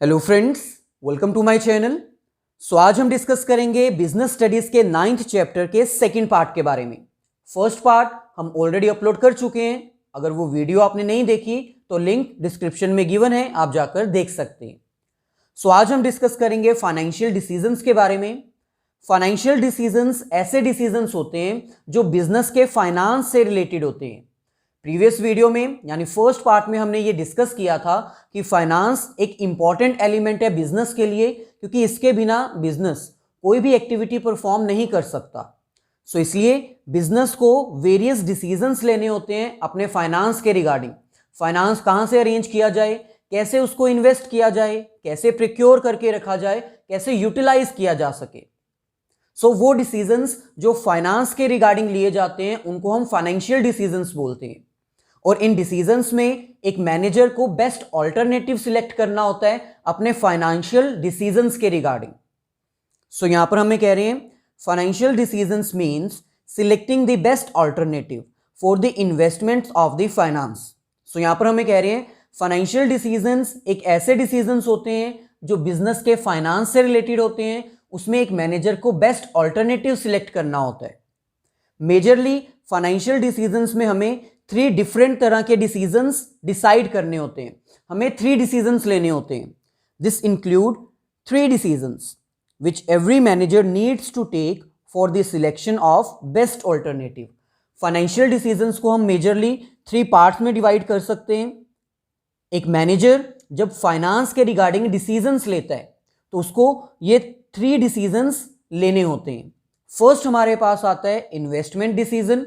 Hello friends, welcome to my channel. आज हम discuss करेंगे बिजनेस स्टडीज के 9th चैप्टर के सेकंड पार्ट के बारे में। फर्स्ट पार्ट हम ऑलरेडी अपलोड कर चुके हैं। अगर वो वीडियो आपने नहीं देखी तो लिंक डिस्क्रिप्शन में गिवन है, आप जाकर देख सकते हैं। आज हम डिस्कस करेंगे फाइनेंशियल डिसीजंस के बारे में। फाइनेंशियल डिसीजंस ऐसे डिसीजंस होते हैं जो बिजनेस के फाइनेंस से रिलेटेड होते हैं। प्रीवियस वीडियो में यानी फर्स्ट पार्ट में हमने ये डिस्कस किया था कि फाइनेंस एक इंपॉर्टेंट एलिमेंट है बिजनेस के लिए, क्योंकि इसके बिना बिजनेस कोई भी एक्टिविटी परफॉर्म नहीं कर सकता। इसलिए बिजनेस को वेरियस डिसीजंस लेने होते हैं अपने फाइनेंस के रिगार्डिंग। फाइनेंस कहाँ से अरेंज किया जाए, कैसे उसको इन्वेस्ट किया जाए, कैसे प्रिक्योर करके रखा जाए, कैसे यूटिलाइज किया जा सके। वो डिसीजंस जो फाइनेंस के रिगार्डिंग लिए जाते हैं उनको हम फाइनेंशियल डिसीजंस बोलते हैं। और इन डिसीजंस में एक मैनेजर को बेस्ट ऑल्टरनेटिव सिलेक्ट करना होता है अपने फाइनेंशियल डिसीजंस के रिगार्डिंग। यहां पर हमें कह रहे हैं financial decisions means selecting the best alternative for the investments of the finance. यहां पर हमें कह रहे हैं फाइनेंशियल डिसीजंस एक ऐसे डिसीजंस होते हैं जो बिजनेस के फाइनेंस से रिलेटेड होते हैं। उसमें एक मैनेजर को बेस्ट ऑल्टरनेटिव सिलेक्ट करना होता है। मेजरली फाइनेंशियल डिसीजंस में हमें 3 डिफरेंट तरह के डिसीजंस डिसाइड करने होते हैं। हमें 3 डिसीजंस लेने होते हैं। This include 3 decisions which every manager needs to take for the selection of best alternative. Financial decisions को हम मेजरली 3 पार्ट्स में डिवाइड कर सकते हैं। एक मैनेजर जब फाइनेंस के रिगार्डिंग डिसीजंस लेता है तो उसको ये 3 डिसीजंस लेने होते हैं। फर्स्ट हमारे पास आता है investment decision,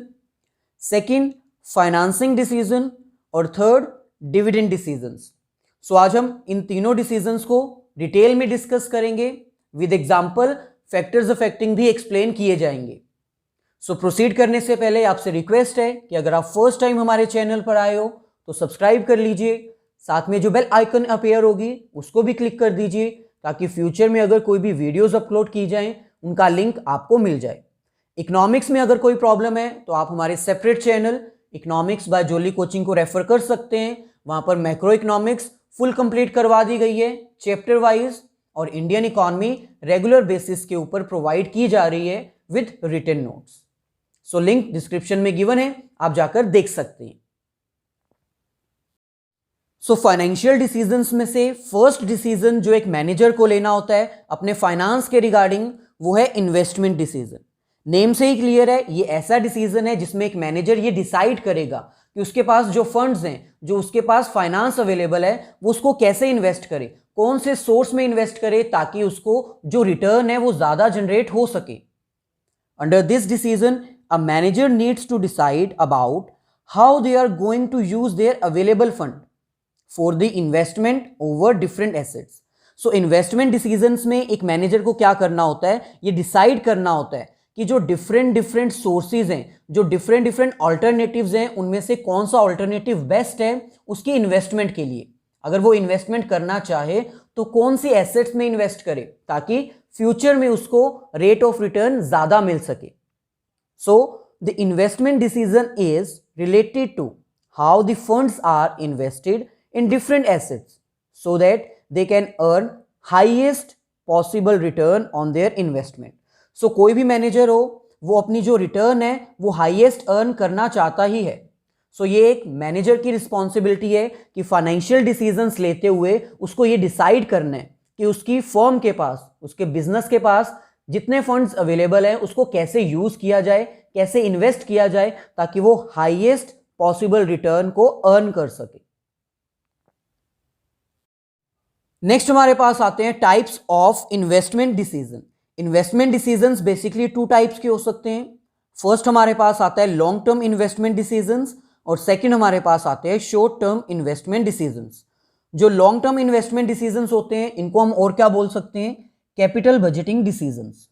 second financing decision और थर्ड डिविडेंड डिसीजंस। आज हम इन तीनों डिसीजंस को डिटेल में डिस्कस करेंगे, विद एग्जांपल फैक्टर्स अफेक्टिंग भी एक्सप्लेन किए जाएंगे। प्रोसीड करने से पहले आपसे रिक्वेस्ट है कि अगर आप फर्स्ट टाइम हमारे चैनल पर आए हो तो सब्सक्राइब कर लीजिए, साथ में जो बेल आइकन अपीयर होगी उसको भी क्लिक कर दीजिए, ताकि फ्यूचर में अगर कोई भी वीडियोस अपलोड की जाएं उनका लिंक आपको मिल जाए। इकोनॉमिक्स में अगर कोई प्रॉब्लम है तो आप हमारे सेपरेट चैनल इकोनॉमिक्स बाय जोली कोचिंग को रेफर कर सकते हैं। वहां पर मैक्रो इकोनॉमिक्स फुल कंप्लीट करवा दी गई है चैप्टर वाइज, और इंडियन इकोनॉमी रेगुलर बेसिस के ऊपर प्रोवाइड की जा रही है with written notes. Link description में गिवन है, आप जाकर देख सकते हैं। फाइनेंशियल डिसीजंस में से फर्स्ट डिसीजन जो एक मैनेजर को लेना होता है अपने फाइनेंस के रिगार्डिंग, वो है इन्वेस्टमेंट डिसीजन। नेम से ही क्लियर है, ये ऐसा डिसीजन है जिसमें एक मैनेजर ये डिसाइड करेगा कि उसके पास जो फंड्स हैं, जो उसके पास फाइनेंस अवेलेबल है, वो उसको कैसे इन्वेस्ट करे, कौन से सोर्स में इन्वेस्ट करे, ताकि उसको जो रिटर्न है वो ज्यादा जनरेट हो सके। Under this decision a manager needs to decide about how they are going to use their available fund for the investment over different assets. Investment decisions में एक मैनेजर को क्या करना होता है, ये डिसाइड करना होता है कि जो डिफरेंट सोर्सेज हैं, जो डिफरेंट ऑल्टरनेटिव्स हैं, उनमें से कौन सा ऑल्टरनेटिव बेस्ट है उसकी इन्वेस्टमेंट के लिए। अगर वो इन्वेस्टमेंट करना चाहे तो कौन सी एसेट्स में इन्वेस्ट करे ताकि फ्यूचर में उसको रेट ऑफ रिटर्न ज्यादा मिल सके। The investment decision is related to how the funds are invested in different assets so that they can earn highest possible return on their investment. कोई भी मैनेजर हो वो अपनी जो रिटर्न है वो हाईएस्ट अर्न करना चाहता ही है। ये एक मैनेजर की रिस्पॉन्सिबिलिटी है कि फाइनेंशियल डिसीजंस लेते हुए उसको ये डिसाइड करना है कि उसकी फर्म के पास, उसके बिजनेस के पास जितने फंड्स अवेलेबल है उसको कैसे यूज किया जाए, कैसे इन्वेस्ट किया जाए, ताकि वो हाईएस्ट पॉसिबल रिटर्न को अर्न कर सके। नेक्स्ट हमारे पास आते हैं types of investment decision. Investment decisions basically 2 types के हो सकते हैं। फर्स्ट हमारे पास आता है लॉन्ग टर्म इन्वेस्टमेंट डिसीजंस, और सेकंड हमारे पास आते हैं शॉर्ट टर्म इन्वेस्टमेंट डिसीजंस। जो लॉन्ग टर्म इन्वेस्टमेंट डिसीजंस होते हैं इनको हम और क्या बोल सकते हैं, कैपिटल बजटिंग डिसीजंस।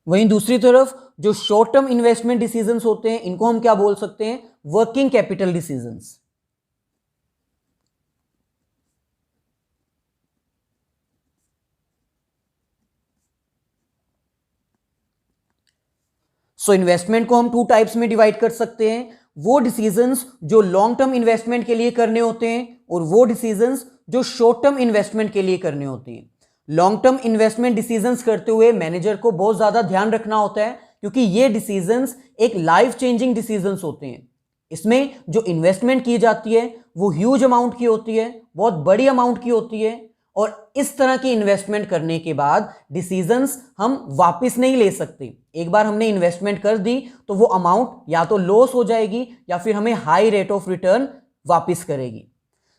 वहीं दूसरी तरफ जो शॉर्ट टर्म इन्वेस्टमेंट डिसीजंस होते हैं इनको हम क्या बोल सकते हैं, working capital decisions. So investment को हम 2 टाइप्स में डिवाइड कर सकते हैं, वो डिसीजंस जो लॉन्ग टर्म इन्वेस्टमेंट के लिए करने होते हैं और वो डिसीजंस जो शॉर्ट टर्म इन्वेस्टमेंट के लिए करने होते हैं। लॉन्ग टर्म इन्वेस्टमेंट डिसीजंस करते हुए मैनेजर को बहुत ज्यादा ध्यान रखना होता है, क्योंकि ये डिसीजंस एक लाइफ चेंजिंग डिसीजंस होते हैं। इसमें जो इन्वेस्टमेंट की जाती है वो ह्यूज अमाउंट की होती है, बहुत बड़ी अमाउंट की होती है, और इस तरह की इन्वेस्टमेंट करने के बाद डिसीजंस हम वापस नहीं ले सकते। एक बार हमने इन्वेस्टमेंट कर दी तो वो अमाउंट या तो लॉस हो जाएगी या फिर हमें हाई रेट ऑफ रिटर्न वापस करेगी।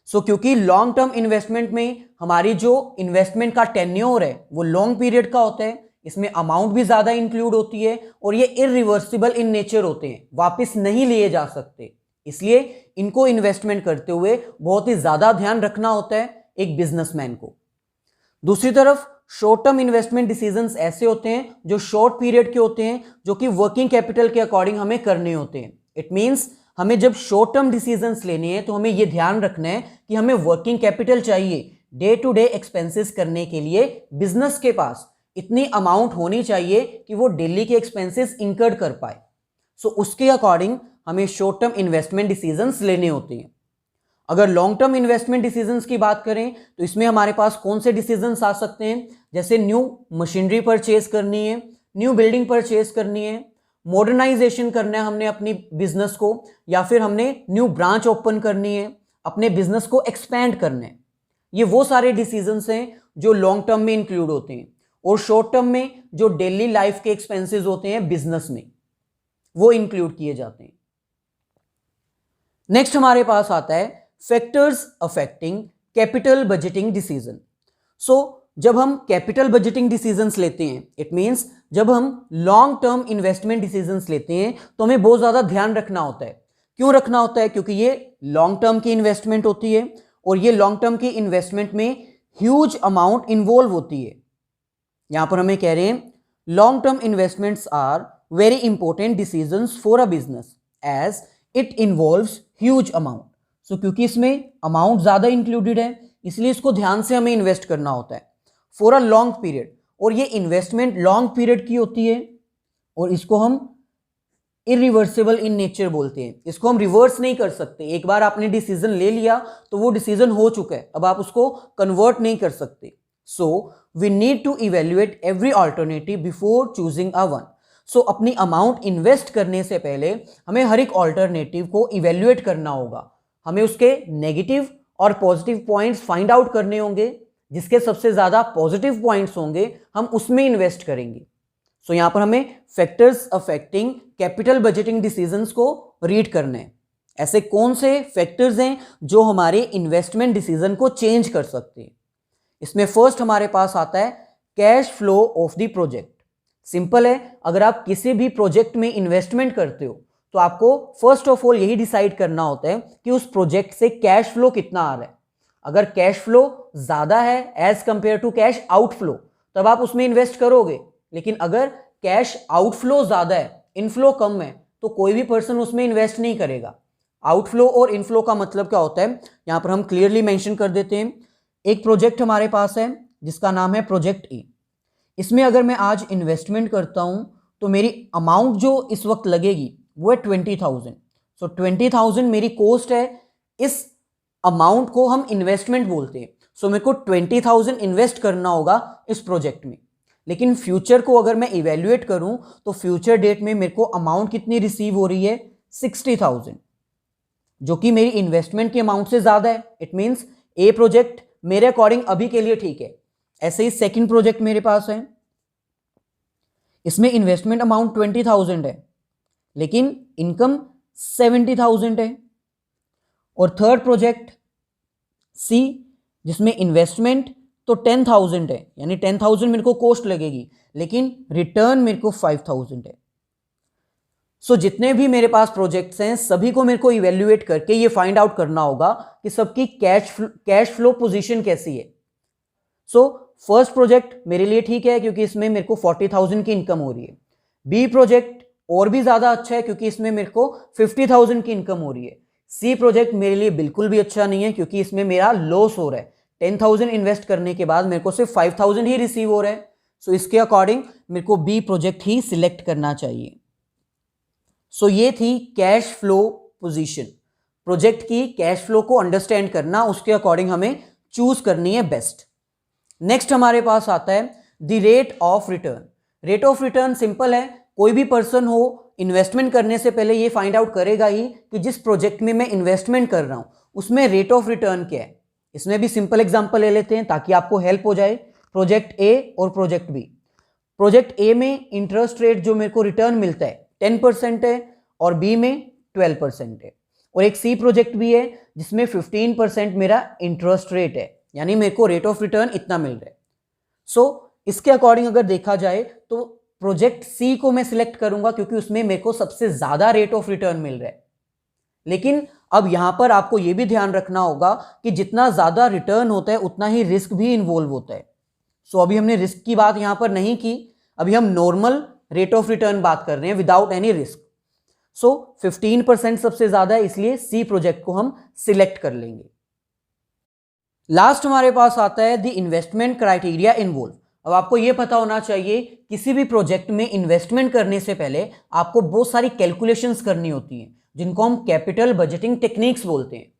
क्योंकि लॉन्ग टर्म इन्वेस्टमेंट में हमारी जो इन्वेस्टमेंट का टेन्योर है वो लॉन्ग पीरियड का होता है, इसमें अमाउंट भी ज्यादा इंक्लूड होती है और ये इरिवर्सिबल इन नेचर होते हैं, वापस नहीं लिए जा सकते। इसलिए इनको इन्वेस्टमेंट करते हुए बहुत ही ज्यादा ध्यान रखना होता है एक बिजनेसमैन को। दूसरी तरफ शॉर्ट टर्म इन्वेस्टमेंट डिसीजंस ऐसे होते हैं जो शॉर्ट पीरियड के होते हैं, जो कि वर्किंग कैपिटल के अकॉर्डिंग हमें करने होते हैं। इट मींस हमें जब शॉर्ट टर्म डिसीजंस लेने हैं तो हमें यह ध्यान रखना है कि हमें वर्किंग कैपिटल चाहिए, डे टू डे एक्सपेंसेस करने के लिए बिजनेस के पास इतनी अमाउंट होनी चाहिए कि वो डेली के एक्सपेंसेस इंकर्ड कर पाए। उसके अकॉर्डिंग हमें शॉर्ट टर्म इन्वेस्टमेंट डिसीजंस लेने होते हैं। अगर लॉन्ग टर्म इन्वेस्टमेंट डिसीजंस की बात करें तो इसमें हमारे पास कौन से डिसीजंस आ सकते हैं, जैसे न्यू मशीनरी परचेज करनी है, न्यू बिल्डिंग परचेज करनी है, मॉडर्नाइजेशन करना है हमने अपनी बिजनेस को, या फिर हमने न्यू ब्रांच ओपन करनी है, अपने बिजनेस को एक्सपैंड करना है। ये वो सारे डिसीजंस हैं जो लॉन्ग टर्म में इंक्लूड होते हैं, और शॉर्ट टर्म में जो डेली लाइफ के एक्सपेंसेस होते हैं बिजनेस में वो इंक्लूड किए जाते हैं। नेक्स्ट हमारे पास आता है factors affecting capital budgeting decision. जब हम कैपिटल बजटिंग डिसीजंस लेते हैं, इट मींस जब हम लॉन्ग टर्म इन्वेस्टमेंट डिसीजंस लेते हैं तो हमें बहुत ज्यादा ध्यान रखना होता है। क्यों रखना होता है? क्योंकि ये लॉन्ग टर्म की इन्वेस्टमेंट होती है और ये लॉन्ग टर्म की इन्वेस्टमेंट में ह्यूज अमाउंट इन्वॉल्व होती है। यहां पर हमें कह रहे हैं long term investments are very important decisions for a business as it involves huge amount. क्योंकि इसमें अमाउंट ज्यादा इंक्लूडेड है, इसलिए इसको ध्यान से हमें इन्वेस्ट करना होता है फॉर अ लॉन्ग पीरियड, और ये इन्वेस्टमेंट लॉन्ग पीरियड की होती है और इसको हम इरिवर्सिबल इन नेचर बोलते हैं। इसको हम रिवर्स नहीं कर सकते। एक बार आपने डिसीजन ले लिया तो वो डिसीजन हो चुका है, अब आप उसको कन्वर्ट नहीं कर सकते। We need to evaluate every alternative before choosing a one. अपनी अमाउंट इन्वेस्ट करने से पहले हमें हर एक ऑल्टरनेटिव को इवेल्युएट करना होगा। हमें उसके नेगेटिव और पॉजिटिव पॉइंट्स फाइंड आउट करने होंगे, जिसके सबसे ज्यादा पॉजिटिव पॉइंट्स होंगे हम उसमें इन्वेस्ट करेंगे। यहां पर हमें factors affecting capital budgeting decisions को रीड करना है। ऐसे कौन से फैक्टर्स हैं जो हमारे इन्वेस्टमेंट डिसीजन को चेंज कर सकते हैं? इसमें फर्स्ट हमारे पास आता है cash flow of the project. Simple है, अगर आप किसी भी प्रोजेक्ट में इन्वेस्टमेंट करते हो तो आपको फर्स्ट ऑफ ऑल यही डिसाइड करना होता है कि उस प्रोजेक्ट से कैश फ्लो कितना आ रहा है। अगर कैश फ्लो ज्यादा है as compare to cash outflow तब आप उसमें इन्वेस्ट करोगे, लेकिन अगर कैश आउटफ्लो ज्यादा है, इनफ्लो कम है, तो कोई भी पर्सन उसमें इन्वेस्ट नहीं करेगा। आउटफ्लो और इनफ्लो का मतलब क्या होता है यहां पर हम क्लियरली मेंशन कर देते हैं। एक प्रोजेक्ट हमारे पास है जिसका नाम है प्रोजेक्ट ए। इसमें अगर मैं आज इन्वेस्टमेंट करता हूं तो मेरी अमाउंट जो इस वक्त लगेगी वो है 20,000। 20,000 मेरी कॉस्ट है। इस अमाउंट को हम इन्वेस्टमेंट बोलते हैं। मेरे को 20,000 इन्वेस्ट करना होगा इस प्रोजेक्ट में, लेकिन फ्यूचर को अगर मैं इवेल्युएट करूं तो फ्यूचर डेट में मेरे को अमाउंट कितनी रिसीव हो रही है 60,000, जो कि मेरी इन्वेस्टमेंट की अमाउंट से ज्यादा है। इट मींस ए प्रोजेक्ट मेरे अकॉर्डिंग अभी के लिए ठीक है। ऐसे ही सेकंड प्रोजेक्ट मेरे पास है, इसमें इन्वेस्टमेंट अमाउंट 20,000 है लेकिन इनकम 70,000 है। और थर्ड प्रोजेक्ट सी, जिसमें इन्वेस्टमेंट तो 10,000 है, यानी 10,000 मेरे को कॉस्ट लगेगी लेकिन रिटर्न मेरे को 5,000 है। जितने भी मेरे पास प्रोजेक्ट्स हैं सभी को मेरे को इवेल्युएट करके ये फाइंड आउट करना होगा कि सबकी कैश फ्लो पोजीशन कैसी है। फर्स्ट प्रोजेक्ट मेरे लिए ठीक है क्योंकि इसमें मेरे को 40,000 की इनकम हो रही है। बी प्रोजेक्ट और भी ज्यादा अच्छा है क्योंकि इसमें मेरे को 50,000 की इनकम हो रही है। सी प्रोजेक्ट मेरे लिए बिल्कुल भी अच्छा नहीं है क्योंकि इसमें मेरा लॉस हो रहा है। 10,000 इन्वेस्ट करने के बाद मेरे को सिर्फ 5,000 ही रिसीव हो रहा है। इसके अकॉर्डिंग मेरे को बी प्रोजेक्ट ही सिलेक्ट करना चाहिए। सो ये थी कैश फ्लो पोजीशन। प्रोजेक्ट की कैश फ्लो को अंडरस्टैंड करना, उसके अकॉर्डिंग हमें चूज करनी है बेस्ट। नेक्स्ट हमारे पास आता है the rate of return. Rate of return simple है, कोई भी पर्सन हो इन्वेस्टमेंट करने से पहले ये फाइंड आउट करेगा ही कि जिस प्रोजेक्ट में मैं इन्वेस्टमेंट कर रहा हूं उसमें रेट ऑफ रिटर्न क्या है। इसमें भी सिंपल एग्जांपल ले लेते हैं ताकि आपको हेल्प हो जाए। प्रोजेक्ट ए और प्रोजेक्ट बी। प्रोजेक्ट ए में इंटरेस्ट रेट जो मेरे को रिटर्न मिलता है 10% है और बी में 12% है, और एक सी प्रोजेक्ट भी है जिसमें 15% मेरा इंटरेस्ट रेट है, यानी मेरे को रेट ऑफ रिटर्न इतना मिल रहा है। सो इसके अकॉर्डिंग अगर देखा जाए तो प्रोजेक्ट सी को मैं सिलेक्ट करूंगा क्योंकि उसमें मेरे को सबसे ज्यादा रेट ऑफ रिटर्न मिल रहा है। लेकिन अब यहां पर आपको यह भी ध्यान रखना होगा कि जितना ज्यादा रिटर्न होता है उतना ही रिस्क भी इन्वॉल्व होता है। सो अभी हमने रिस्क की बात यहां पर नहीं की, अभी हम नॉर्मल रेट ऑफ रिटर्न बात कर रहे हैं विदाउट एनी रिस्क। सो 15% सबसे ज्यादा है, इसलिए सी प्रोजेक्ट को हम सिलेक्ट कर लेंगे। लास्ट हमारे पास आता है द इन्वेस्टमेंट क्राइटेरिया इन्वॉल्व। अब आपको यह पता होना चाहिए किसी भी प्रोजेक्ट में इन्वेस्टमेंट करने से पहले आपको बहुत सारी कैलकुलेशंस करनी होती हैं जिनको हम कैपिटल बजटिंग टेक्निक्स बोलते हैं।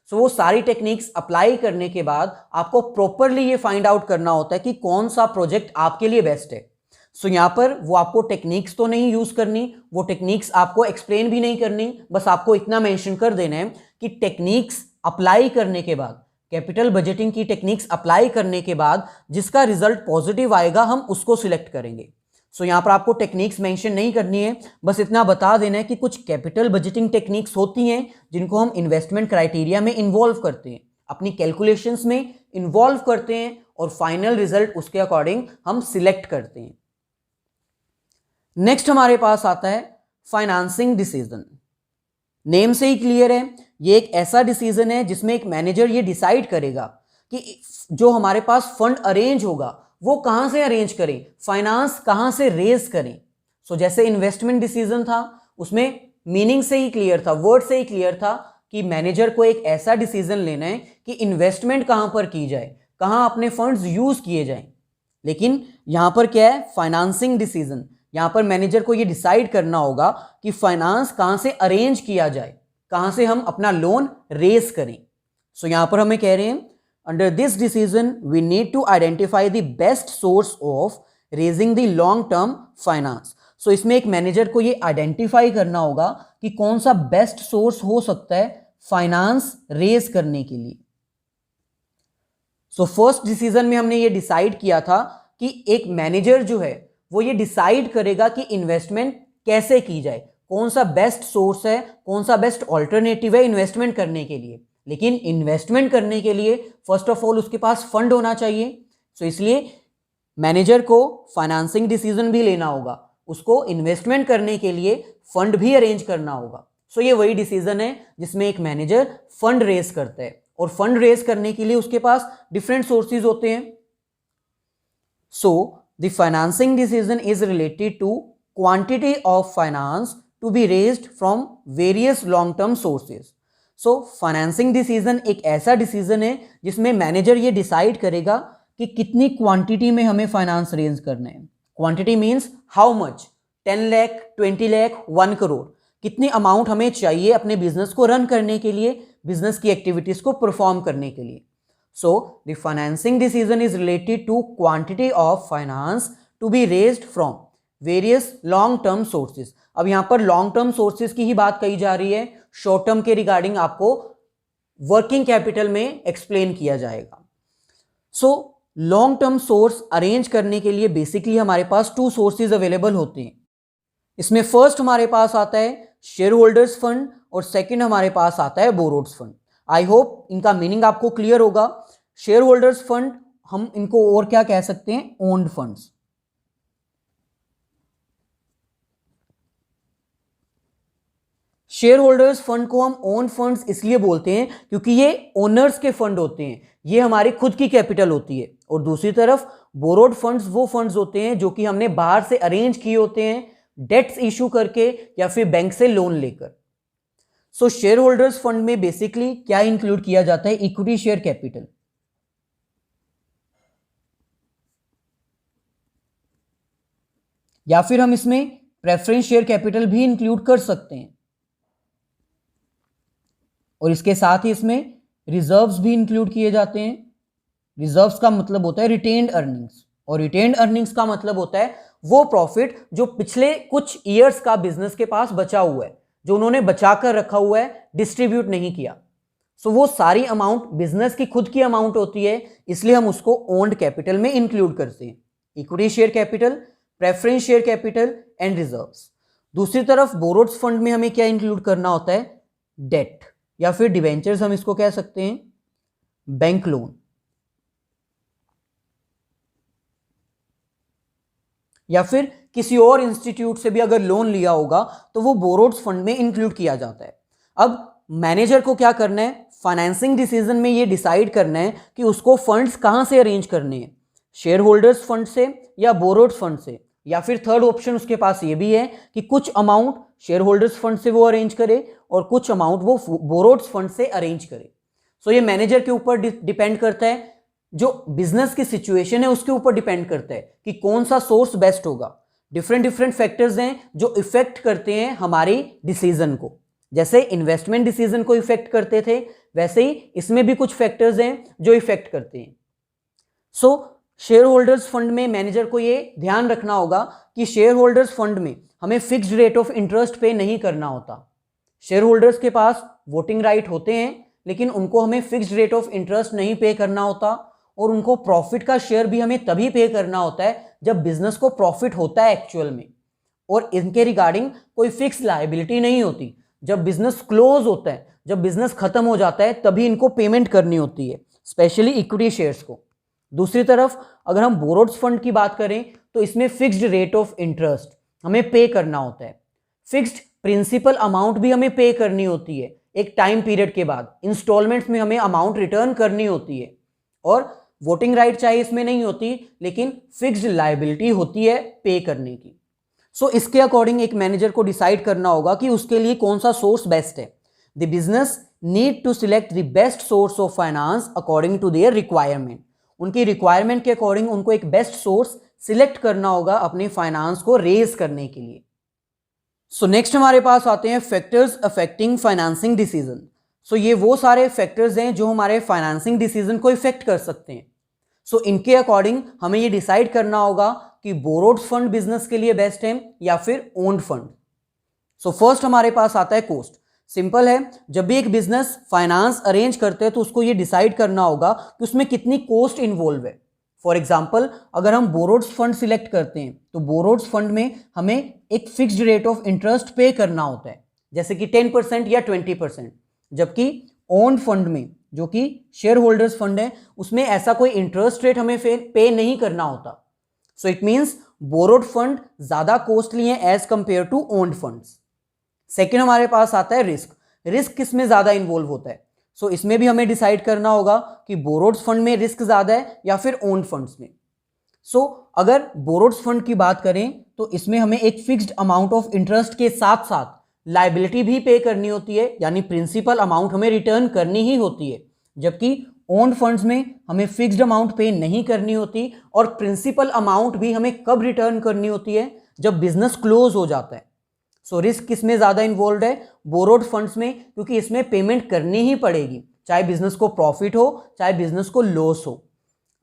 सो वो सारी टेक्निक्स अप्लाई करने के बाद आपको प्रॉपरली ये फाइंड आउट करना होता है कि कौन सा प्रोजेक्ट आपके लिए बेस्ट है। सो यहाँ पर वो आपको टेक्निक्स तो नहीं यूज करनी, वो टेक्निक्स आपको एक्सप्लेन भी नहीं करनी, बस आपको इतना मेंशन कर देना है कि टेक्निक्स अप्लाई करने के बाद, कैपिटल बजटिंग की टेक्निक्स अप्लाई करने के बाद जिसका रिजल्ट पॉजिटिव आएगा हम उसको सिलेक्ट करेंगे। सो यहाँ पर आपको टेक्निक्स मेंशन नहीं करनी है, बस इतना बता देना है कि कुछ कैपिटल बजटिंग टेक्निक्स होती हैं जिनको हम इन्वेस्टमेंट क्राइटेरिया में इन्वॉल्व करते हैं, अपनी कैलकुलेशंस में इन्वॉल्व करते हैं और फाइनल रिजल्ट उसके अकॉर्डिंग हम सिलेक्ट करते हैं। नेक्स्ट हमारे पास आता है फाइनेंसिंग डिसीजन। नेम से ही क्लियर है, ये एक ऐसा डिसीजन है जिसमें एक मैनेजर ये डिसाइड करेगा कि जो हमारे पास फंड अरेंज होगा वो कहां से अरेंज करें, फाइनेंस कहां से रेज करें। सो जैसे इन्वेस्टमेंट डिसीजन था उसमें मीनिंग से ही क्लियर था, वर्ड से ही क्लियर था कि मैनेजर को एक ऐसा डिसीजन लेना है कि इन्वेस्टमेंट कहां पर की जाए, कहां अपने फंड्स यूज किए जाएं। लेकिन यहां पर क्या है, फाइनेंसिंग डिसीजन। यहां पर मैनेजर को यह डिसाइड करना होगा कि फाइनेंस कहां से अरेंज किया जाए, कहां से हम अपना लोन रेज करें। सो यहां पर हमें कह रहे हैं under this decision we need to identify the best source of raising the long term finance. So इसमें एक मैनेजर को ये आइडेंटिफाई करना होगा कि कौन सा बेस्ट सोर्स हो सकता है फाइनेंस रेज करने के लिए। सो फर्स्ट डिसीजन में हमने ये डिसाइड किया था कि एक मैनेजर जो है वो ये डिसाइड करेगा कि इन्वेस्टमेंट कैसे की जाए, कौन सा बेस्ट सोर्स है, कौन सा बेस्ट ऑल्टरनेटिव है इन्वेस्टमेंट करने के लिए। लेकिन इन्वेस्टमेंट करने के लिए फर्स्ट ऑफ ऑल उसके पास फंड होना चाहिए। सो इसलिए मैनेजर को फाइनेंसिंग डिसीजन भी लेना होगा, उसको इन्वेस्टमेंट करने के लिए फंड भी अरेंज करना होगा। सो ये वही डिसीजन है जिसमें एक मैनेजर फंड रेज करता है, और फंड रेज करने के लिए उसके पास डिफरेंट सोर्सेज होते हैं। So the financing decision is related to quantity of finance to be raised from various long term sources. So financing decision एक ऐसा डिसीजन है जिसमें मैनेजर ये डिसाइड करेगा कि कितनी क्वांटिटी में हमें फाइनेंस रेज करना है। Quantity means how much, 10 lakh, 20 lakh, 1 crore, कितनी अमाउंट हमें चाहिए अपने बिजनेस को रन करने के लिए, बिजनेस की एक्टिविटीज को परफॉर्म करने के लिए। So the financing decision is related to quantity of finance to be raised from various long term sources. अब यहां पर लॉन्ग टर्म सोर्सेज की ही बात कही जा रही है, शॉर्ट टर्म के रिगार्डिंग आपको वर्किंग कैपिटल में एक्सप्लेन किया जाएगा। So long term source arrange करने के लिए बेसिकली हमारे पास 2 सोर्सेज अवेलेबल होते हैं। इसमें फर्स्ट हमारे पास आता है शेयर होल्डर्स फंड और सेकंड हमारे पास आता है बोरोड्स फंड। आई होप इनका मीनिंग आपको क्लियर होगा। शेयर होल्डर्स फंड हम इनको और क्या कह सकते हैं, owned funds. Share holders fund को हम ओन फंड्स इसलिए बोलते हैं क्योंकि ये ओनर्स के फंड होते हैं, ये हमारी खुद की कैपिटल होती है। और दूसरी तरफ बोरोड फंड्स वो फंड्स होते हैं जो कि हमने बाहर से अरेंज किए होते हैं, डेट्स इशू करके या फिर बैंक से लोन लेकर। सो शेयर होल्डर्स फंड में बेसिकली क्या इंक्लूड किया जाता है, इक्विटी शेयर कैपिटल। या फिर हम इसमें प्रेफरेंस शेयर कैपिटल भी इंक्लूड कर सकते हैं, और इसके साथ ही इसमें रिजर्व्स भी इंक्लूड किए जाते हैं। रिजर्व्स का मतलब होता है रिटेन्ड अर्निंग्स, और रिटेन्ड अर्निंग्स का मतलब होता है वो प्रॉफिट जो पिछले कुछ ईयर्स का बिजनेस के पास बचा हुआ है, जो उन्होंने बचा कर रखा हुआ है, डिस्ट्रीब्यूट नहीं किया। सो वो सारी अमाउंट बिजनेस की खुद की अमाउंट होती है, इसलिए हम उसको ओन्ड कैपिटल में इंक्लूड करते हैं। Equity share capital, preference share capital and reserves. दूसरी तरफ बोरोड फंड में हमें क्या इंक्लूड करना होता है? डेट या फिर डिवेंचर्स, हम इसको कह सकते हैं बैंक लोन, या फिर किसी और इंस्टीट्यूट से भी अगर लोन लिया होगा तो वो बोरोड फंड में इंक्लूड किया जाता है। अब मैनेजर को क्या करना है? फाइनेंसिंग डिसीजन में ये डिसाइड करना है कि उसको फंड्स कहां से अरेंज करने हैं, शेयर होल्डर्स फंड से या बोरोड फंड से, या फिर थर्ड ऑप्शन उसके पास ये भी है कि कुछ अमाउंट शेयर होल्डर्स फंड से वो अरेंज करे और कुछ अमाउंट वो बोरोड फंड से अरेंज करे। सो ये मैनेजर के ऊपर डिपेंड करता है, जो बिजनेस की सिचुएशन है उसके ऊपर डिपेंड करता है कि कौन सा सोर्स बेस्ट होगा। डिफरेंट फैक्टर्स हैं जो इफेक्ट करते हैं हमारी डिसीजन को। जैसे इन्वेस्टमेंट डिसीजन को इफेक्ट करते थे, वैसे ही इसमें भी कुछ फैक्टर्स हैं जो इफेक्ट करते हैं। सो शेयर होल्डर्स फंड में मैनेजर को ये ध्यान रखना होगा कि शेयर होल्डर्स फंड में हमें फिक्स्ड रेट ऑफ इंटरेस्ट पे नहीं करना होता। शेयर होल्डर्स के पास वोटिंग राइट होते हैं, लेकिन उनको हमें फिक्स्ड रेट ऑफ इंटरेस्ट नहीं पे करना होता, और उनको प्रॉफिट का शेयर भी हमें तभी पे करना होता है जब बिजनेस को प्रॉफिट होता है एक्चुअल में, और इनके रिगार्डिंग कोई फिक्स लायबिलिटी नहीं होती। जब बिजनेस क्लोज होता है, जब बिजनेस खत्म हो जाता है, तभी इनको पेमेंट करनी होती है, स्पेशली इक्विटी शेयर्स को। दूसरी तरफ अगर हम बोरोड फंड की बात करें तो इसमें फिक्स्ड रेट ऑफ इंटरेस्ट हमें पे करना होता है, फिक्स्ड प्रिंसिपल अमाउंट भी हमें पे करनी होती है एक टाइम पीरियड के बाद, इंस्टॉलमेंट्स में हमें अमाउंट रिटर्न करनी होती है, और वोटिंग राइट चाहे इसमें नहीं होती, लेकिन फिक्स्ड लायबिलिटी होती है पे करने की। सो इसके अकॉर्डिंग एक मैनेजर को डिसाइड करना होगा कि उसके लिए कौन सा सोर्स बेस्ट है। The business need to select the best source of finance according to their requirement. उनकी रिक्वायरमेंट के अकॉर्डिंग उनको एक बेस्ट सोर्स सिलेक्ट करना होगा अपने फाइनेंस को रेज करने के लिए। सो नेक्स्ट हमारे पास आते हैं फैक्टर्स अफेक्टिंग फाइनेंसिंग डिसीजन। सो ये वो सारे फैक्टर्स हैं जो हमारे फाइनेंसिंग डिसीजन को इफेक्ट कर सकते हैं। सो इनके अकॉर्डिंग हमें ये डिसाइड करना होगा कि बोरोड फंड बिजनेस के लिए बेस्ट है या फिर ओन्ड फंड। सो फर्स्ट हमारे पास आता है कॉस्ट। सिंपल है, जब भी एक बिजनेस फाइनेंस अरेंज करते हैं तो उसको ये डिसाइड करना होगा कि उसमें कितनी कॉस्ट इन्वॉल्व है। फॉर एग्जाम्पल अगर हम बोरोड फंड सिलेक्ट करते हैं तो बोरोड फंड में हमें एक फिक्स्ड रेट ऑफ इंटरेस्ट पे करना होता है, जैसे कि 10% या 20%, जबकि ओन्ड फंड में जो कि शेयर होल्डर्स फंड है उसमें ऐसा कोई इंटरेस्ट रेट हमें पे नहीं करना होता। So it means borrowed fund ज्यादा कॉस्टली है as compare to owned funds. Second हमारे पास आता है रिस्क। रिस्क किस में ज्यादा इन्वॉल्व होता है? सो इसमें भी हमें डिसाइड करना होगा कि बोरोड फंड में रिस्क ज्यादा है या फिर ओन्ड फंड्स में। सो अगर बोरोड फंड की बात करें तो इसमें हमें एक फिक्स्ड अमाउंट ऑफ इंटरेस्ट के साथ साथ लायबिलिटी भी पे करनी होती है, यानी प्रिंसिपल अमाउंट हमें रिटर्न करनी ही होती है, जबकि ओन्ड फंड्स में हमें फिक्स्ड अमाउंट पे नहीं करनी होती, और प्रिंसिपल अमाउंट भी हमें कब रिटर्न करनी होती है? जब बिजनेस क्लोज हो जाता है। सो रिस्क किस में ज्यादा इन्वॉल्व है? बोरोड फंड्स में, क्योंकि इसमें पेमेंट करनी ही पड़ेगी, चाहे बिजनेस को प्रॉफिट हो चाहे बिजनेस को लॉस हो।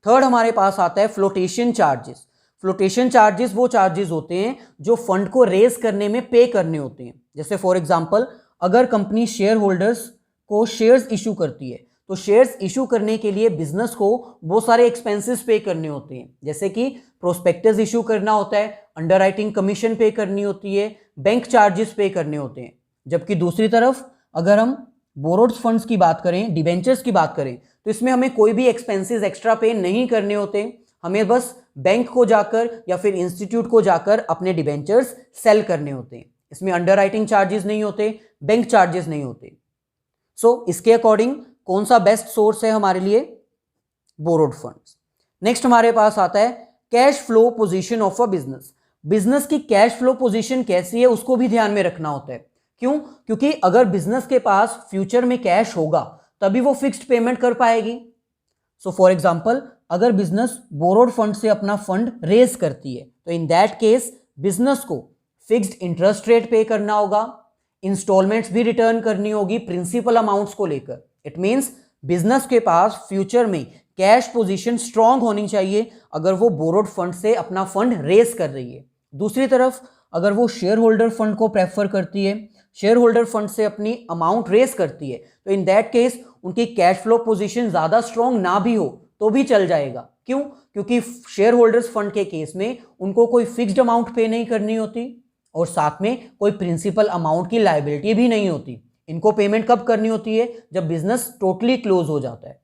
थर्ड हमारे पास आता है फ्लोटेशन चार्जेस। फ्लोटेशन चार्जेस वो चार्जेस होते हैं जो फंड को रेज करने में पे करने होते हैं। जैसे फॉर एग्जांपल अगर कंपनी शेयर होल्डर्स को शेयर्स इशू करती है तो शेयर्स इशू करने के लिए बिजनेस को बहुत सारे एक्सपेंसेस पे करने होते हैं, जैसे कि प्रोस्पेक्टस इशू करना होता है, अंडरराइटिंग कमीशन पे करनी होती है, बैंक चार्जेस पे करने होते हैं। जबकि दूसरी तरफ अगर हम बोरोड फंड्स की बात करें, डिबेंचर्स की बात करें, तो इसमें हमें कोई भी एक्सपेंसेस एक्स्ट्रा पे नहीं करने होते, हमें बस बैंक को जाकर या फिर इंस्टीट्यूट को जाकर अपने डिबेंचर्स सेल करने होते हैं। इसमें अंडरराइटिंग चार्जेस नहीं होते, बैंक चार्जेस नहीं होते। सो इसके अकॉर्डिंग कौन सा बेस्ट सोर्स है हमारे लिए? Borrowed funds. नेक्स्ट हमारे पास आता है cash flow position of a business. Business की कैश फ्लो पोजीशन कैसी है उसको भी ध्यान में रखना होता है। क्यों? क्योंकि अगर बिजनेस के पास फ्यूचर में कैश होगा तभी वो फिक्स्ड पेमेंट कर पाएगी। सो फॉर एग्जांपल अगर बिजनेस बोरोड फंड से अपना फंड रेज करती है तो इन दैट केस बिजनेस को फिक्स्ड इंटरेस्ट रेट पे करना होगा, इंस्टॉलमेंट्स भी रिटर्न करनी होगी प्रिंसिपल अमाउंट्स को लेकर। इट मींस बिजनेस के पास फ्यूचर में कैश पोजीशन स्ट्रांग होनी चाहिए अगर वो बोरोड फंड से अपना फंड रेज कर रही है। दूसरी तरफ अगर वो शेयर होल्डर फंड को प्रेफर करती है, शेयर होल्डर फंड से अपनी अमाउंट रेज करती है, तो इन दैट केस उनकी कैश फ्लो पोजीशन ज़्यादा स्ट्रांग ना भी हो तो भी चल जाएगा। क्यों? क्योंकि शेयर होल्डर्स फंड के केस में उनको कोई फिक्स्ड अमाउंट पे नहीं करनी होती और साथ में कोई प्रिंसिपल अमाउंट की लायबिलिटी भी नहीं होती। इनको पेमेंट कब करनी होती है? जब बिजनेस टोटली क्लोज हो जाता है।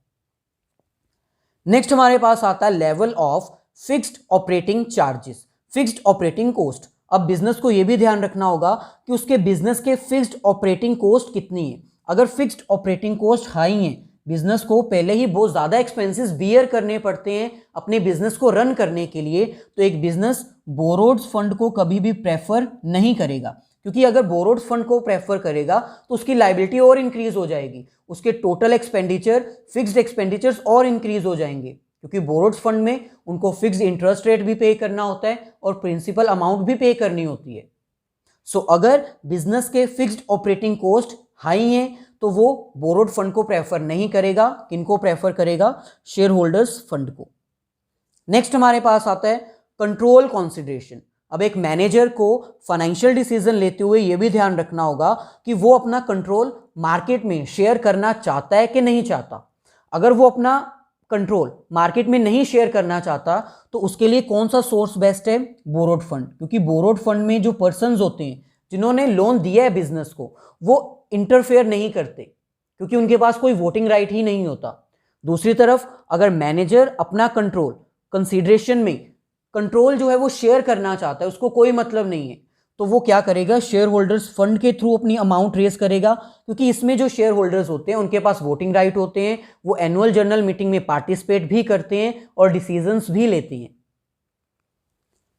नेक्स्ट हमारे पास आता है level of fixed operating charges, fixed operating cost. अब बिजनेस को यह भी ध्यान रखना होगा कि उसके बिजनेस के फिक्स्ड ऑपरेटिंग कॉस्ट कितनी है। अगर फिक्स्ड ऑपरेटिंग कॉस्ट हाई है, बिजनेस को पहले ही बहुत ज्यादा एक्सपेंसेस बियर करने पड़ते हैं अपने बिजनेस को रन करने के लिए, तो एक बिजनेस बोरोड्स फंड को कभी भी प्रेफर नहीं करेगा। क्योंकि अगर बोरोड्स फंड को प्रेफर करेगा तो उसकी लायबिलिटी और इंक्रीज हो जाएगी, उसके टोटल एक्सपेंडिचर, फिक्स्ड एक्सपेंडिचर्स और इंक्रीज हो जाएंगे। क्योंकि बोरोड्स फंड में उनको फिक्स्ड इंटरेस्ट रेट भी पे करना होता है और प्रिंसिपल अमाउंट भी पे करनी होती है। सो अगर बिजनेस के फिक्स्ड ऑपरेटिंग कॉस्ट हाई हैं तो वो बोरोड फंड को प्रेफर नहीं करेगा। किनको प्रेफर करेगा? शेयर होल्डर्स फंड को। नेक्स्ट हमारे पास आता है कंट्रोल कंसिडरेशन। अब एक मैनेजर को फाइनेंशियल डिसीजन लेते हुए यह भी ध्यान रखना होगा कि वो अपना कंट्रोल मार्केट में शेयर करना चाहता है कि नहीं चाहता। अगर वो अपना कंट्रोल मार्केट में नहीं शेयर करना चाहता तो उसके लिए कौन सा सोर्स बेस्ट है? Borrowed fund. क्योंकि बोरोड फंड में जो पर्संस होते हैं जिन्होंने लोन दिया है बिजनेस को, वो इंटरफेयर नहीं करते क्योंकि उनके पास कोई वोटिंग राइट ही नहीं होता। दूसरी तरफ अगर मैनेजर अपना कंट्रोल कंसीडरेशन में कंट्रोल जो है वो शेयर करना चाहता है, उसको कोई मतलब नहीं है, तो वो क्या करेगा? शेयर होल्डर्स फंड के थ्रू अपनी अमाउंट रेज करेगा। क्योंकि इसमें जो शेयर होल्डर्स होते हैं उनके पास वोटिंग राइट होते हैं, वो एनुअल जनरल मीटिंग में पार्टिसिपेट भी करते हैं और डिसीजंस भी लेते हैं।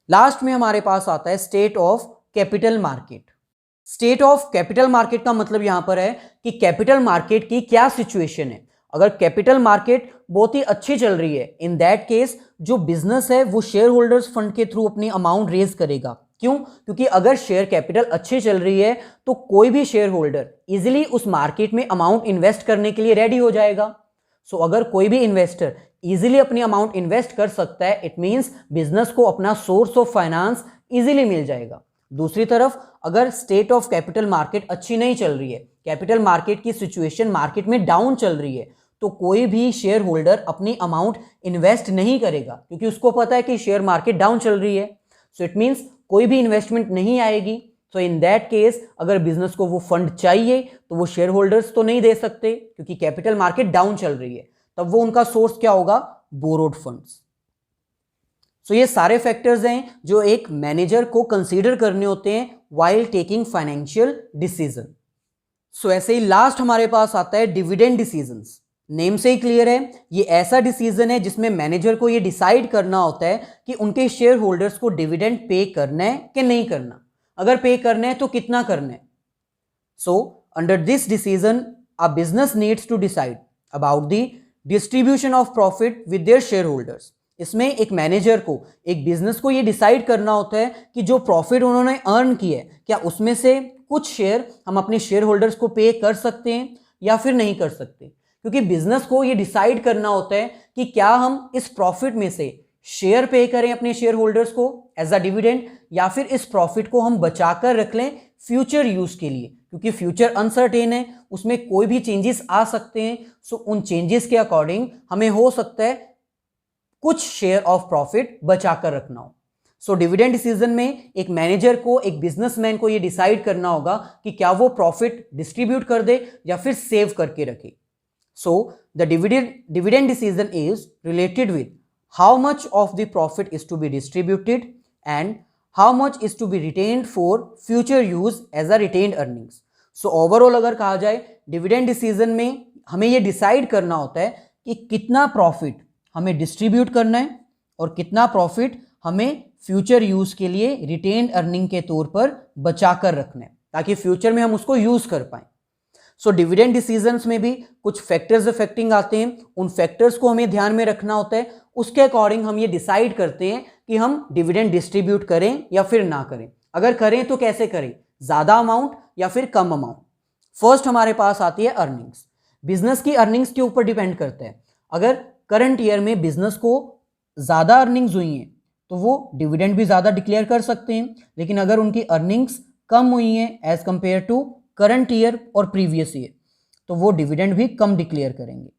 लास्ट में हमारे पास आता है state of capital market. State of capital market का मतलब यहां पर है कि कैपिटल मार्केट की क्या सिचुएशन है। अगर कैपिटल मार्केट बहुत ही अच्छी चल रही है, इन दैट केस जो बिजनेस है वो शेयर होल्डर्स फंड के थ्रू अपनी अमाउंट रेज करेगा। क्यों? क्योंकि अगर शेयर कैपिटल अच्छी चल रही है तो कोई भी शेयर होल्डर इजीली उस मार्केट में अमाउंट इन्वेस्ट करने के लिए रेडी हो जाएगा। सो अगर कोई भी इन्वेस्टर इजीली अपनी अमाउंट इन्वेस्ट कर सकता है, इट मींस बिजनेस को अपना सोर्स ऑफ फाइनेंस इजीली मिल जाएगा। दूसरी तरफ अगर स्टेट ऑफ कैपिटल मार्केट अच्छी नहीं चल रही है, कैपिटल मार्केट की सिचुएशन मार्केट में डाउन चल रही है, तो कोई भी शेयर होल्डर अपनी अमाउंट इन्वेस्ट नहीं करेगा क्योंकि उसको पता है कि शेयर मार्केट डाउन चल रही है। सो इट मींस कोई भी इन्वेस्टमेंट नहीं आएगी। सो इन दैट केस अगर बिजनेस को वो फंड चाहिए तो वो शेयर होल्डर्स तो नहीं दे सकते क्योंकि कैपिटल मार्केट डाउन चल रही है, तब वो उनका सोर्स क्या होगा? Borrowed funds. सो ये सारे फैक्टर्स हैं जो एक मैनेजर को कंसीडर करने होते हैं व्हाइल टेकिंग फाइनेंशियल डिसीजन। सो ऐसे ही लास्ट हमारे पास आता है डिविडेंड डिसीजंस। नेम से ही क्लियर है, ये ऐसा डिसीजन है जिसमें मैनेजर को ये डिसाइड करना होता है कि उनके शेयर होल्डर्स को डिविडेंड पे करना है कि नहीं करना। अगर पे करना है तो कितना करना है। So under this decision a business needs to decide about the distribution of profit with their share holders. इसमें एक मैनेजर को, एक बिजनेस को ये डिसाइड करना होता है कि जो प्रॉफिट उन्होंने अर्न किया है, क्या उसमें से कुछ शेयर हम अपने शेयर होल्डर्स को पे कर सकते हैं या फिर नहीं कर सकते। क्योंकि बिजनेस को ये डिसाइड करना होता है कि क्या हम इस प्रॉफिट में से शेयर पे करें अपने शेयर होल्डर्स को एज अ डिविडेंड, या फिर इस प्रॉफिट को हम बचाकर रख लें फ्यूचर यूज के लिए। क्योंकि फ्यूचर अनसर्टेन है, उसमें कोई भी चेंजेस आ सकते हैं। सो उन चेंजेस के अकॉर्डिंग हमें हो सकता है कुछ शेयर ऑफ प्रॉफिट बचाकर रखना हो। सो डिविडेंड डिसीजन में एक मैनेजर को, एक बिजनेसमैन को यह डिसाइड करना होगा कि क्या वो प्रॉफिट डिस्ट्रीब्यूट कर दे या फिर सेव करके रखे। So the dividend decision is related with how much of the profit is to be distributed and how much is to be retained for future use as a retained earnings. So overall अगर कहा जाए, dividend decision में हमें यह decide करना होता है कि कितना प्रॉफिट हमें डिस्ट्रीब्यूट करना है और कितना प्रॉफिट हमें फ्यूचर यूज के लिए रिटेन्ड अर्निंग के तौर पर बचाकर रखना है ताकि फ्यूचर में हम उसको यूज कर पाएं। सो डिविडेंड डिसीजंस में भी कुछ फैक्टर्स अफेक्टिंग आते हैं, उन फैक्टर्स को हमें ध्यान में रखना होता है। उसके अकॉर्डिंग हम ये डिसाइड करते हैं कि हम डिविडेंड डिस्ट्रीब्यूट करें या फिर ना करें। अगर करें तो कैसे करें, ज़्यादा अमाउंट या फिर कम अमाउंट। फर्स्ट हमारे पास आती है अर्निंग्स। बिजनेस की अर्निंग्स के ऊपर डिपेंड करता है। अगर करंट ईयर में बिजनेस को ज़्यादा अर्निंग्स हुई हैं तो वो डिविडेंड भी ज़्यादा डिक्लेयर कर सकते हैं, लेकिन अगर उनकी अर्निंग्स कम हुई हैं as compare to current year और प्रीवियस ईयर तो वो डिविडेंड भी कम डिक्लेयर करेंगे।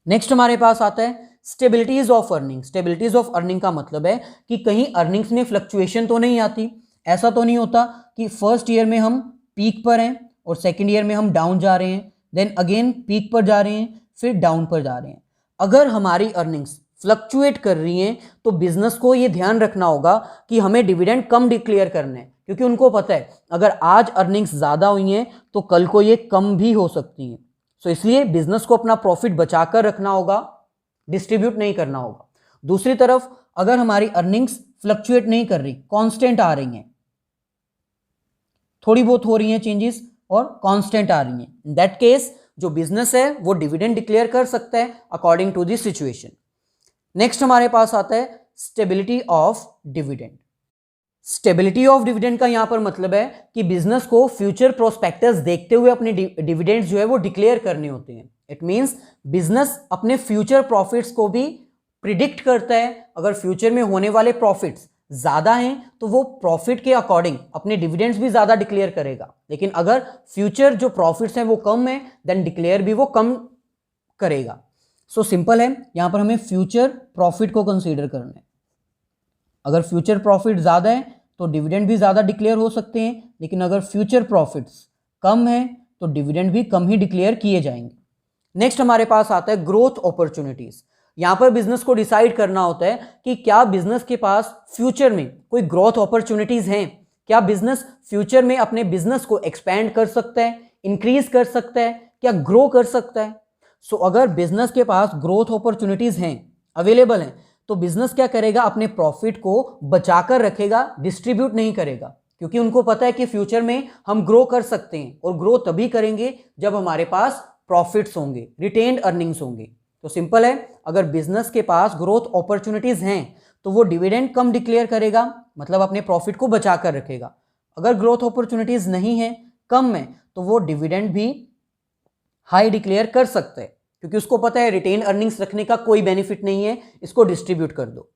नेक्स्ट हमारे पास आता है stabilities of earning. Stabilities of earning का मतलब है कि कहीं अर्निंग्स में फ्लक्चुएशन तो नहीं आती। ऐसा तो नहीं होता कि फर्स्ट ईयर में हम पीक पर हैं और सेकेंड ईयर में हम डाउन जा रहे हैं, देन अगेन पीक पर जा रहे हैं, फिर डाउन पर जा रहे हैं। अगर हमारी अर्निंग्स फ्लक्चुएट कर रही हैं तो बिजनेस को ये ध्यान रखना होगा कि हमें डिविडेंड कम डिक्लेयर करना है, क्योंकि उनको पता है अगर आज अर्निंग्स ज़्यादा हुई हैं तो कल को ये कम भी हो सकती हैं। सो इसलिए बिजनेस को अपना प्रॉफिट बचाकर रखना होगा, डिस्ट्रीब्यूट नहीं करना होगा। दूसरी तरफ अगर हमारी अर्निंग्स फ्लक्चुएट नहीं कर रही, कांस्टेंट आ रही हैं, थोड़ी बहुत हो रही हैं चेंजेस और कांस्टेंट आ रही हैं, इन दैट केस जो बिजनेस है वो डिविडेंड डिक्लेयर कर सकता है according to the situation. Next हमारे पास आता है stability of dividend. Stability of dividend का यहां पर मतलब है कि बिजनेस को फ्यूचर प्रोस्पेक्टस देखते हुए अपने डिविडेंड्स जो है वो डिक्लेयर करने होते हैं। इट मींस बिजनेस अपने फ्यूचर प्रॉफिट्स को भी प्रिडिक्ट करता है। अगर फ्यूचर में होने वाले प्रॉफिट्स ज़्यादा हैं तो वो प्रॉफिट के अकॉर्डिंग अपने डिविडेंड्स भी ज़्यादा डिक्लेयर करेगा, लेकिन अगर फ्यूचर जो प्रॉफिट्स हैं वो कम है देन डिक्लेयर भी वो कम करेगा। सो सिंपल है, यहाँ पर हमें फ्यूचर प्रॉफिट को कंसीडर करना है। अगर फ्यूचर प्रॉफिट ज़्यादा है तो डिविडेंड भी ज़्यादा डिक्लेयर हो सकते हैं, लेकिन अगर फ्यूचर प्रॉफिट्स कम है तो डिविडेंड भी कम ही डिक्लेयर किए जाएंगे। नेक्स्ट हमारे पास आता है ग्रोथ अपॉर्चुनिटीज़। यहाँ पर बिजनेस को डिसाइड करना होता है कि क्या बिजनेस के पास फ्यूचर में कोई ग्रोथ अपॉर्चुनिटीज़ हैं, क्या बिजनेस फ्यूचर में अपने बिजनेस को एक्सपैंड कर सकता है, इंक्रीज कर सकता है, क्या ग्रो कर सकता है। सो अगर बिजनेस के पास ग्रोथ अपॉर्चुनिटीज़ हैं, अवेलेबल हैं, तो बिजनेस क्या करेगा, अपने प्रॉफिट को बचाकर रखेगा, डिस्ट्रीब्यूट नहीं करेगा, क्योंकि उनको पता है कि फ्यूचर में हम ग्रो कर सकते हैं और ग्रो तभी करेंगे जब हमारे पास प्रॉफिट्स होंगे, रिटेन्ड अर्निंग्स होंगे। तो सिंपल है, अगर बिजनेस के पास ग्रोथ अपॉर्चुनिटीज़ हैं तो वो डिविडेंड कम डिक्लेयर करेगा, मतलब अपने प्रॉफिट को बचा कर रखेगा। अगर ग्रोथ अपॉर्चुनिटीज़ नहीं है, कम है, तो वो डिविडेंड भी हाई डिक्लेयर कर सकता है, क्योंकि उसको पता है रिटेन अर्निंग्स रखने का कोई बेनिफिट नहीं है, इसको डिस्ट्रीब्यूट कर दो।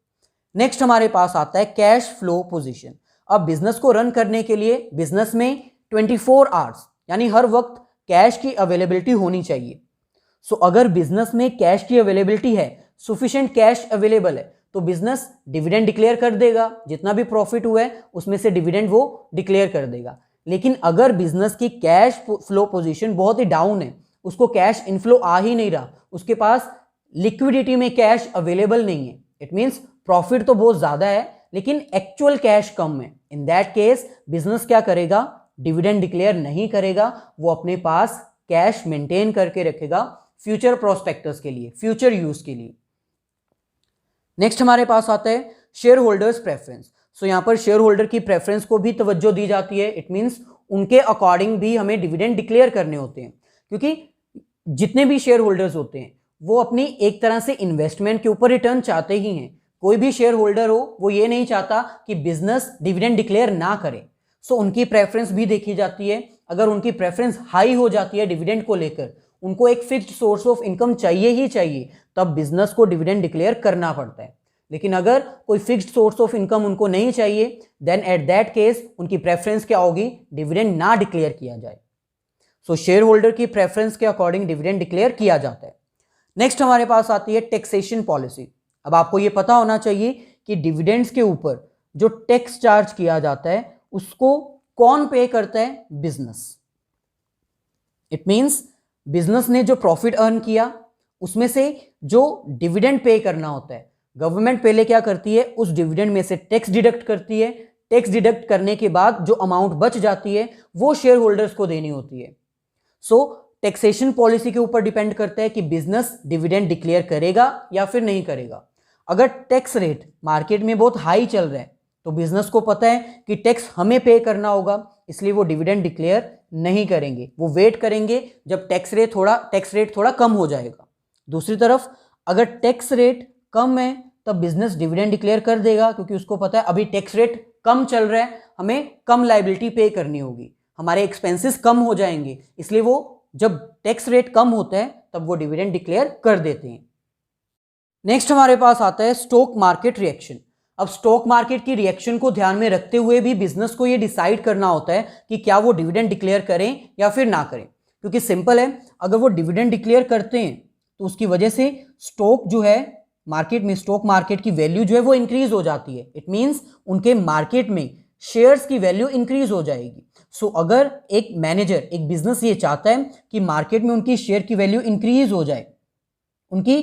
नेक्स्ट हमारे पास आता है कैश फ्लो पोजीशन। अब बिजनेस को रन करने के लिए बिजनेस में 24 आवर्स यानी हर वक्त कैश की अवेलेबिलिटी होनी चाहिए। सो अगर बिजनेस में कैश की अवेलेबिलिटी है, सुफिशिएंट कैश अवेलेबल है, तो बिजनेस डिविडेंड डिक्लेयर कर देगा, जितना भी प्रॉफिट हुआ है उसमें से डिविडेंड वो डिक्लेयर कर देगा। लेकिन अगर बिजनेस की कैश फ्लो पोजीशन बहुत ही डाउन है, उसको कैश इनफ्लो आ ही नहीं रहा, उसके पास लिक्विडिटी में कैश अवेलेबल नहीं है, इट मीन्स प्रॉफिट तो बहुत ज़्यादा है लेकिन एक्चुअल कैश कम है, इन दैट केस बिजनेस क्या करेगा, डिविडेंड डिक्लेयर नहीं करेगा, वो अपने पास कैश मेंटेन करके रखेगा फ्यूचर प्रोस्पेक्टस के लिए, फ्यूचर यूज के लिए। नेक्स्ट हमारे पास आता है शेयर होल्डर्स प्रेफरेंस। सो यहाँ पर शेयर होल्डर की प्रेफरेंस को भी तवज्जो दी जाती है। इट मीन्स उनके अकॉर्डिंग भी हमें डिविडेंड डिक्लेयर करने होते हैं, क्योंकि जितने भी शेयर होल्डर्स होते हैं वो अपनी एक तरह से इन्वेस्टमेंट के ऊपर रिटर्न चाहते ही हैं। कोई भी शेयर होल्डर हो वो ये नहीं चाहता कि बिजनेस डिविडेंड डिक्लेयर ना करे। सो उनकी प्रेफरेंस भी देखी जाती है। अगर उनकी प्रेफरेंस हाई हो जाती है डिविडेंड को लेकर, उनको एक फिक्स्ड सोर्स ऑफ इनकम चाहिए ही चाहिए, तब बिजनेस को डिविडेंड डिक्लेयर करना पड़ता है। लेकिन अगर कोई फिक्स्ड सोर्स ऑफ इनकम उनको नहीं चाहिए, देन एट दैट केस उनकी प्रेफरेंस क्या होगी, डिविडेंड ना डिक्लेयर किया जाए। सो शेयर होल्डर की प्रेफरेंस के अकॉर्डिंग डिविडेंड डिक्लेयर किया जाता है। नेक्स्ट हमारे पास आती है टैक्सेशन पॉलिसी। अब आपको यह पता होना चाहिए कि डिविडेंड्स के ऊपर जो टैक्स चार्ज किया जाता है उसको कौन पे करता है, बिजनेस। इट मींस बिजनेस ने जो प्रॉफिट अर्न किया उसमें से जो डिविडेंड पे करना होता है, गवर्नमेंट पहले क्या करती है, उस डिविडेंड में से टैक्स डिडक्ट करती है। टैक्स डिडक्ट करने के बाद जो अमाउंट बच जाती है वो शेयर होल्डर्स को देनी होती है। सो टैक्सेशन पॉलिसी के ऊपर डिपेंड करता है कि बिजनेस डिविडेंड डिक्लेयर करेगा या फिर नहीं करेगा। अगर टैक्स रेट मार्केट में बहुत हाई चल रहा है तो बिजनेस को पता है कि टैक्स हमें पे करना होगा, इसलिए वो डिविडेंड डिक्लेयर नहीं करेंगे, वो वेट करेंगे जब टैक्स रेट थोड़ा कम हो जाएगा। दूसरी तरफ अगर टैक्स रेट कम है तब बिजनेस डिविडेंड डिक्लेयर कर देगा, क्योंकि उसको पता है अभी टैक्स रेट कम चल रहा है, हमें कम लायबिलिटी पे करनी होगी, हमारे एक्सपेंसेस कम हो जाएंगे, इसलिए वो जब टैक्स रेट कम होता है तब वो डिविडेंड डिक्लेयर कर देते हैं। नेक्स्ट हमारे पास आता है स्टॉक मार्केट रिएक्शन। अब स्टॉक मार्केट की रिएक्शन को ध्यान में रखते हुए भी बिजनेस को ये डिसाइड करना होता है कि क्या वो डिविडेंड डिक्लेयर करें या फिर ना करें, क्योंकि सिंपल है, अगर वो डिविडेंड डिक्लेयर करते हैं तो उसकी वजह से स्टॉक जो है मार्केट में, स्टॉक मार्केट की वैल्यू जो है वो इंक्रीज हो जाती है। इट मींस उनके मार्केट में शेयर्स की वैल्यू इंक्रीज हो जाएगी। सो अगर एक मैनेजर, एक बिजनेस ये चाहता है कि मार्केट में उनकी शेयर की वैल्यू इंक्रीज हो जाए, उनकी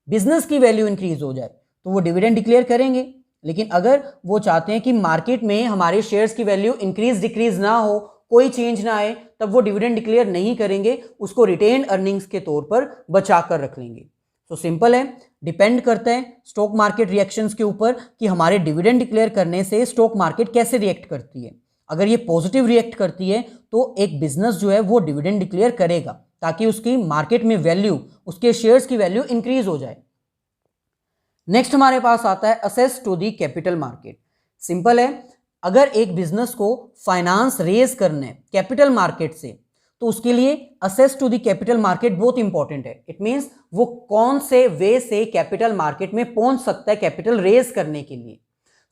बिजनेस की वैल्यू इंक्रीज हो जाए, तो वो डिविडेंड डिक्लेयर करेंगे। लेकिन अगर वो चाहते हैं कि मार्केट में हमारे शेयर्स की वैल्यू इंक्रीज डिक्रीज ना हो, कोई चेंज ना आए, तब वो डिविडेंड डिक्लेयर नहीं करेंगे, उसको रिटेन अर्निंग्स के तौर पर बचा कर रख लेंगे। तो सिंपल है, डिपेंड करता है स्टॉक मार्केट रिएक्शंस के ऊपर कि हमारे डिविडेंड डिक्लेयर करने से स्टॉक मार्केट कैसे रिएक्ट करती है। अगर ये पॉजिटिव रिएक्ट करती है तो एक बिजनेस जो है वो डिविडेंड डिक्लेयर करेगा ताकि उसकी मार्केट में वैल्यू, उसके शेयर्स की वैल्यू इंक्रीज हो जाए। नेक्स्ट हमारे पास आता है access to the capital market. Simple है, अगर एक बिजनेस को फाइनेंस रेज करना है कैपिटल मार्केट से, तो उसके लिए access to the capital market बहुत इंपॉर्टेंट है। इट मींस वो कौन से वे से कैपिटल मार्केट में पहुंच सकता है कैपिटल रेज करने के लिए।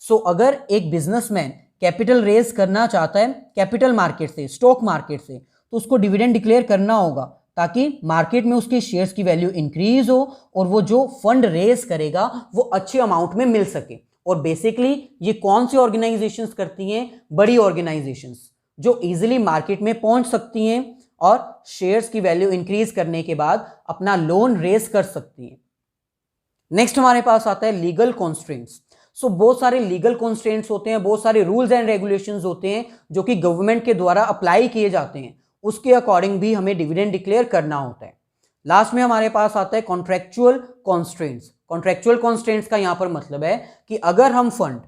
सो अगर एक बिजनेसमैन कैपिटल रेज करना चाहता है कैपिटल मार्केट से, स्टॉक मार्केट से, तो उसको डिविडेंड डिक्लेयर करना होगा ताकि मार्केट में उसके शेयर्स की वैल्यू इंक्रीज हो और वो जो फंड रेज करेगा वो अच्छे अमाउंट में मिल सके। और बेसिकली ये कौन सी ऑर्गेनाइजेशंस करती हैं? बड़ी ऑर्गेनाइजेशंस जो इजीली मार्केट में पहुंच सकती हैं और शेयर्स की वैल्यू इंक्रीज करने के बाद अपना लोन रेज कर सकती हैं। नेक्स्ट हमारे पास आता है लीगल कॉन्स्ट्रेंट्स। सो बहुत सारे लीगल कॉन्स्ट्रेंट्स होते हैं, बहुत सारे रूल्स एंड रेगुलेशंस होते हैं जो कि गवर्नमेंट के द्वारा अप्लाई किए जाते हैं, उसके अकॉर्डिंग भी हमें डिविडेंड डिक्लेयर करना होता है। लास्ट में हमारे पास आता है कॉन्ट्रेक्चुअल कॉन्स्ट्रेंट्स। कॉन्ट्रेक्चुअल कॉन्स्ट्रेंट्स का यहां पर मतलब है कि अगर हम फंड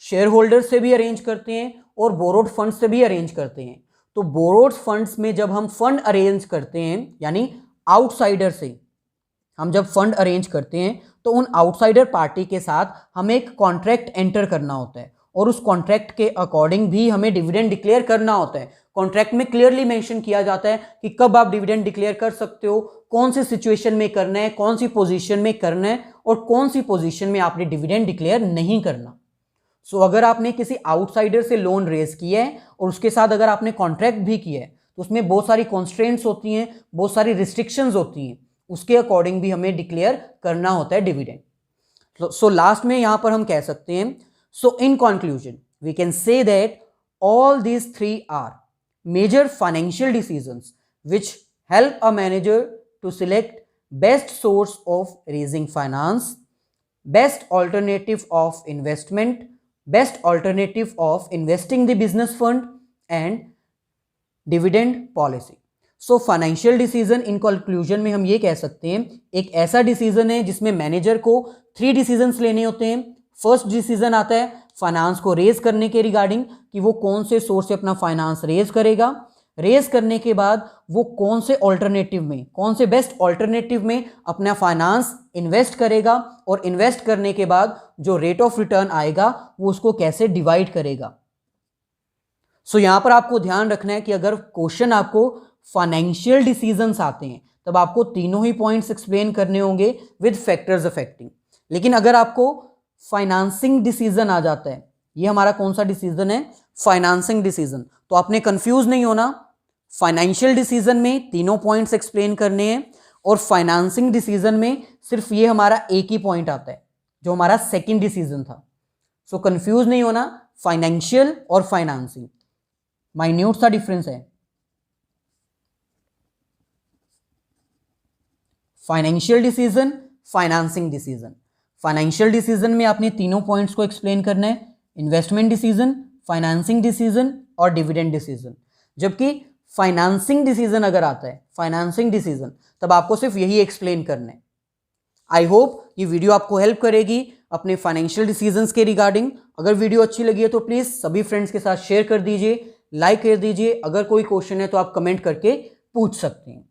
शेयर होल्डर से भी अरेंज करते हैं और बोरोड फंड से भी अरेंज करते हैं, तो बोरोड फंड्स में जब हम फंड अरेंज करते हैं, यानी आउटसाइडर से हम जब फंड अरेंज करते हैं, तो उन आउटसाइडर पार्टी के साथ हमें एक कॉन्ट्रैक्ट एंटर करना होता है और उस कॉन्ट्रैक्ट के अकॉर्डिंग भी हमें डिविडेंड डिक्लेयर करना होता है। कॉन्ट्रैक्ट में क्लियरली मेंशन किया जाता है कि कब आप डिविडेंड डिक्लेयर कर सकते हो, कौन सी सिचुएशन में करना है, कौन सी पोजीशन में करना है और कौन सी पोजीशन में आपने डिविडेंड डिक्लेयर नहीं करना। सो अगर आपने किसी आउटसाइडर से लोन रेज किया है और उसके साथ अगर आपने कॉन्ट्रैक्ट भी किया है, तो उसमें बहुत सारी कॉन्स्ट्रेंट्स होती हैं, बहुत सारी रिस्ट्रिक्शंस होती हैं, उसके अकॉर्डिंग भी हमें डिक्लेयर करना होता है डिविडेंड। सो लास्ट में यहां पर हम कह सकते हैं, so in conclusion we can say that all these three are major financial decisions which help a manager to select best source of raising finance, best alternative of investment, best alternative of investing the business fund and dividend policy. So financial decision in conclusion में हम ये कह सकते हैं, एक ऐसा decision है जिसमें मैनेजर को 3 डिसीजंस लेने होते हैं। फर्स्ट डिसीजन आता है फाइनेंस को रेज करने के रिगार्डिंग कि वो कौन से सोर्स से अपना फाइनेंस रेज करेगा। रेज करने के बाद वो कौन से ऑल्टरनेटिव में, कौन से बेस्ट ऑल्टरनेटिव में अपना फाइनेंस इन्वेस्ट करेगा और इन्वेस्ट करने के बाद जो रेट ऑफ रिटर्न आएगा वो उसको कैसे डिवाइड करेगा। सो यहां पर आपको ध्यान रखना है कि अगर क्वेश्चन आपको फाइनेंशियल डिसीजंस आते हैं तब आपको तीनों ही पॉइंट्स एक्सप्लेन करने होंगे विद फैक्टर्स अफेक्टिंग। लेकिन अगर आपको फाइनेंसिंग डिसीजन आ जाता है, ये हमारा कौन सा डिसीजन है? फाइनेंसिंग डिसीजन, तो आपने कंफ्यूज नहीं होना। फाइनेंशियल डिसीजन में तीनों पॉइंट्स एक्सप्लेन करने हैं और फाइनेंसिंग डिसीजन में सिर्फ ये हमारा एक ही पॉइंट आता है जो हमारा सेकंड डिसीजन था। सो कंफ्यूज नहीं होना, फाइनेंशियल और फाइनेंसिंग माइन्यूट सा डिफरेंस है। Financial decision, financing decision. Financial decision में आपने तीनों पॉइंट्स को एक्सप्लेन करना है, इन्वेस्टमेंट डिसीजन, फाइनेंसिंग डिसीजन और डिविडेंड डिसीजन। जबकि फाइनेंसिंग डिसीजन अगर आता है, फाइनेंसिंग डिसीजन, तब आपको सिर्फ यही एक्सप्लेन करना है। आई होप ये वीडियो आपको हेल्प करेगी अपने फाइनेंशियल डिसीजंस के रिगार्डिंग। अगर वीडियो अच्छी लगी है तो प्लीज़ सभी फ्रेंड्स के साथ शेयर कर दीजिए, लाइक कर दीजिए। अगर कोई क्वेश्चन है तो आप कमेंट करके पूछ सकते हैं।